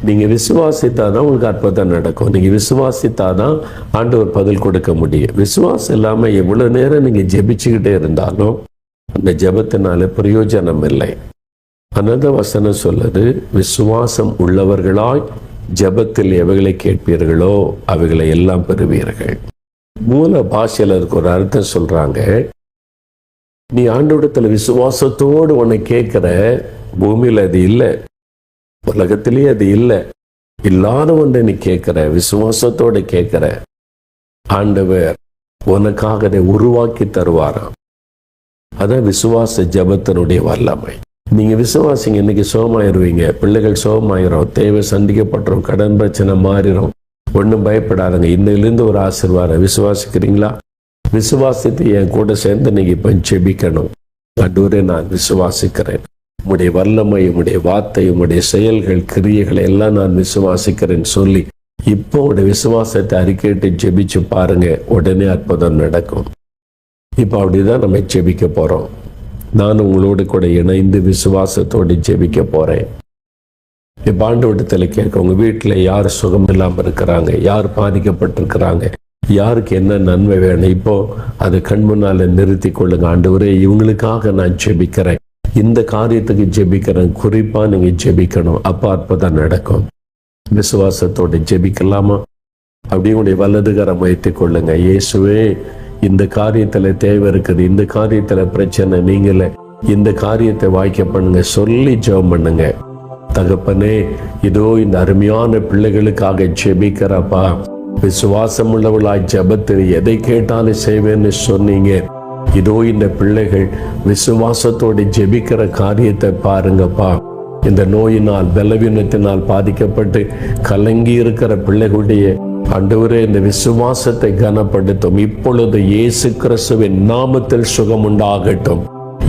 நீங்க விசுவாசித்தாதான் உங்களுக்கு அற்புதம் நடக்கும். நீங்க விசுவாசித்தாதான் ஆண்டவர் பதில் கொடுக்க முடியும். விசுவாசம் இல்லாம எவ்வளவு நேரம் நீங்க ஜெபிச்சுக்கிட்டே இருந்தாலும் அந்த ஜெபத்தினால பிரயோஜனம் இல்லை. அனந்த வசனம் சொல்லுது, விசுவாசம் உள்ளவர்களாய் ஜெபத்தில் எவைகளை கேட்பீர்களோ அவைகளை எல்லாம் பெறுவீர்கள். மூல பாஷையில் அதுக்கு ஒரு அர்த்தம் சொல்றாங்க. நீ ஆண்டவரிடத்துல விசுவாசத்தோடு உன்னை கேட்கிற, பூமியில அது இல்லை, உலகத்திலேயே அது இல்லை, இல்லாத ஒன்றை நீ கேட்கிற, விசுவாசத்தோடு கேட்கிற, ஆண்டவர் உனக்காக அதை உருவாக்கி தருவாராம். அதான் விசுவாச ஜெபத்தினுடைய வல்லமை. நீங்க விசுவாசிங்க, இன்னைக்கு சோகமாயிருவீங்க, பிள்ளைகள் சோகமாயிரும், தேவை சந்திக்கப்பட்டுரும், கடன் பிரச்சனை மாறிடும். ஒன்றும் பயப்படாதுங்க. இன்னிலிருந்து ஒரு ஆசீர்வாதம். விசுவாசிக்கிறீங்களா? விசுவாசித்து என் கூட சேர்ந்து நீங்க இப்ப ஜெபிக்கணும். ஆண்டவரே, நான் விசுவாசிக்கிறேன், உம்முடைய வல்லமை, உம்முடைய வார்த்தை, உம்முடைய செயல்கள், கிரியைகளை எல்லாம் நான் விசுவாசிக்கிறேன்னு சொல்லி இப்போ உடைய விசுவாசத்தை அறிக்கையிட்டு ஜெபிச்சு பாருங்க. உடனே அற்புதம் நடக்கும். இப்போ அப்படிதான் நம்ம ஜெபிக்க போறோம். நான் உங்களோடு கூட இணைந்து விசுவாசத்தோடு ஜெபிக்க போறேன். இப்போ ஆண்டவரிடத்துல கேட்க, உங்க வீட்டில் யார் சுகம் இல்லாமல் இருக்கிறாங்க, யார் பாதிக்கப்பட்டிருக்கிறாங்க, யாருக்கு என்ன நன்மை வேணும், இப்போ அதை கண் முன்னால நிறுத்தி கொள்ளுங்க. ஆண்டவரே, இவங்களுக்காக நான் ஜெபிக்கிறேன், இந்த காரியத்துக்கு ஜெபிக்கிறேன், குறிப்பா நீங்க ஜெபிக்கணும். அப்போ அற்புதம் நடக்கும். விசுவாசத்தோடு ஜெபிக்கலாமா? அப்படியே உடைய வலதுகரம் வைத்துக் கொள்ளுங்க. இயேசுவே, இந்த காரியத்துல தேவை இருக்குது, இந்த காரியத்துல பிரச்சனை நீங்களே, இந்த காரியத்தை வாய்க்க பண்ணுங்க சொல்லி ஜெபம் பண்ணுங்க. தகப்பனே, இதோ இந்த அருமையான பிள்ளைகளுக்காக ஜெபிக்கிறப்பா, விசுவாசம் உள்ளவளாய் ஜெபத்தில் எதை கேட்டாலும் செய்வேன்னு சொன்னீங்க. இதோ இந்த பிள்ளைகள் விசுவாசத்தோடு ஜெபிக்கிற காரியத்தை பாருங்கப்பா. இந்த நோயினால் பலவீனத்தினால் பாதிக்கப்பட்டு கலங்கி இருக்கிற பிள்ளைகளுடைய ஆண்டவரே, இந்த விசுவாசத்தை கனப்படுத்தும். இப்பொழுது இயேசு கிறிஸ்துவின் நாமத்தில் சுகம் உண்டாகட்டும்.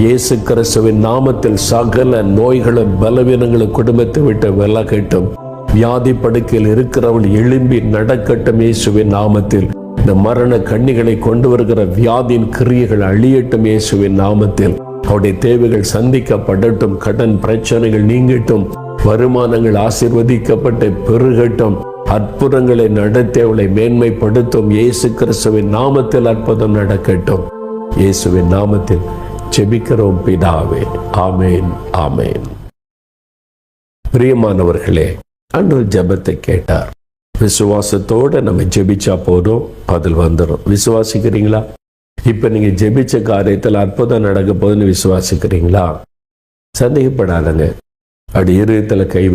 இயேசு கிறிஸ்துவின் நாமத்தில் சகல நோய்களும் பலவீனங்களும் குடும்பத்தை விட்டு விலகட்டும். வியாதி படுக்கையில் இருக்கிறவள் எழும்பி நடக்கட்டும். இயேசுவின் நாமத்தில் இந்த மரண கண்ணிகளை கொண்டு வருகிற வியாதியின் கிரியைகள் அழியட்டும். இயேசுவின் நாமத்தில் அவருடைய தேவைகள் சந்திக்கப்படட்டும். கடன் பிரச்சனைகள் நீங்கட்டும். வருமானங்கள் ஆசீர்வதிக்கப்பட்டு பெருகட்டும். அற்புதங்களை நடத்தி அவளை மேன்மைப்படுத்தும். இயேசு கிறிஸ்துவின் நாமத்தில் அற்புதம் நடக்கட்டும். இயேசுவின் நாமத்தில் ஜெபிக்கிறோம் பிதாவே. ஆமேன், ஆமேன். பிரியமானவர்களே, ஆண்டவர் ஜெபத்தை கேட்டார். விசுவாசத்தோட நம்ம ஜெபிச்சா போதும், பதில் வந்துடும். விசுவாசிக்கிறீங்களா? இப்ப நீங்க ஜெபிச்ச காரியத்தில் அற்புதம் நடக்க போதுன்னு விசுவாசிக்கிறீங்களா? சந்தேகப்படாதங்க. அப்படி இருதயத்துல கை